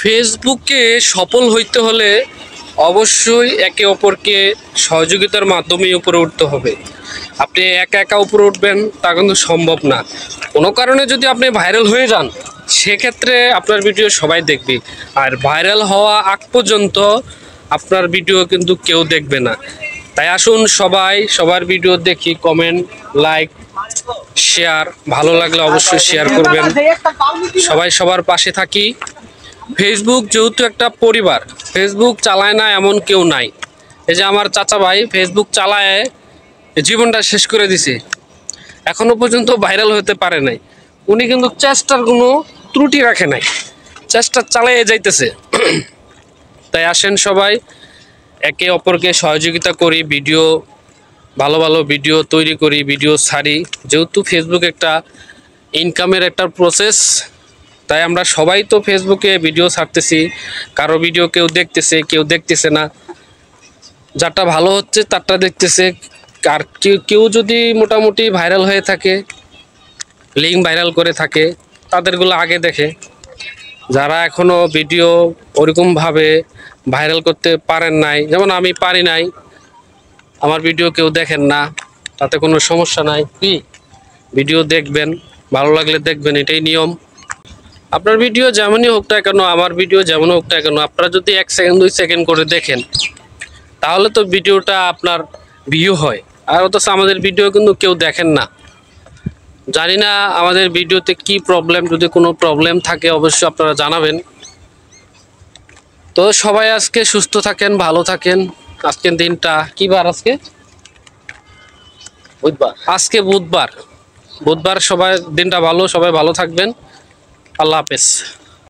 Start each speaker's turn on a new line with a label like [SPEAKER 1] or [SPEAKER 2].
[SPEAKER 1] ফেসবুকে সফল হইতে হলে অবশ্যই একে অপরকে সহযোগিতার মাধ্যমে উপরে উঠতে হবে। আপনি একা একা উপরে উঠবেন তা কিন্তু সম্ভব না। কোনো কারণে যদি আপনি ভাইরাল হয়ে যান সেক্ষেত্রে আপনার ভিডিও সবাই দেখবে, আর ভাইরাল হওয়া আগ পর্যন্ত আপনার ভিডিও কিন্তু কেউ দেখবে না। তাই আসুন সবার ভিডিও দেখি, কমেন্ট, লাইক, শেয়ার, ভালো লাগলে অবশ্যই শেয়ার করবেন। সবাই সবার পাশে থাকি। ফেসবুক যেহেতু একটা পরিবার, ফেসবুক চালায় না এমন কেউ নাই। এই যে আমার চাচা ভাই ফেসবুক চালায় জীবনটা শেষ করে দিছে, এখনো পর্যন্ত ভাইরাল হতে পারে নাই। উনি কিন্তু চেষ্টার কোনো ত্রুটি রাখে নাই, চেষ্টা চালিয়ে যাইতেছে। তাই আসেন সবাই একে অপরকে সহযোগিতা করি, ভালো ভালো ভিডিও তৈরি করি, ভিডিও ছাড়ি। যেহেতু ফেসবুক একটা ইনকামের একটা প্রসেস, তাই আমরা সবাই তো ফেসবুকে ভিডিও ছাড়তেছি। কারো ভিডিও কেউ দেখতেছে, কেউ দেখতেছে না। যারটা ভালো হচ্ছে তারটা দেখতেছে। আর কেউ যদি মোটামুটি ভাইরাল হয়ে থাকে, লিঙ্ক ভাইরাল করে থাকে, তাদেরগুলো আগে দেখে। যারা এখনও ভিডিও ওরকমভাবে ভাইরাল করতে পারেন নাই, যেমন আমি পারি নাই, আমার ভিডিও কেউ দেখেন না, তাতে কোনো সমস্যা নাই। কি ভিডিও দেখবেন, ভালো লাগলে দেখবেন, এটাই নিয়ম। আপনার ভিডিও যেমনই হোক না কেন, আমার ভিডিও যেমন হোক না কেন, আপনারা যদি 1 সেকেন্ড 2 সেকেন্ড করে দেখেন তাহলে তো ভিডিওটা আপনার ভিউ হয়। আর অথচ আমাদের ভিডিও কিন্তু কেউ দেখেন না। জানি না আমাদের ভিডিওতে কি প্রবলেম, যদি কোনো প্রবলেম থাকে অবশ্যই আপনারা জানাবেন। তো সবাই আজকে সুস্থ থাকেন, ভালো থাকেন। আজকের দিনটা কি বার? আজকে বুধবার। সবাই দিনটা ভালো, সবাই ভালো থাকবেন। আল্লাহ হাফেজ।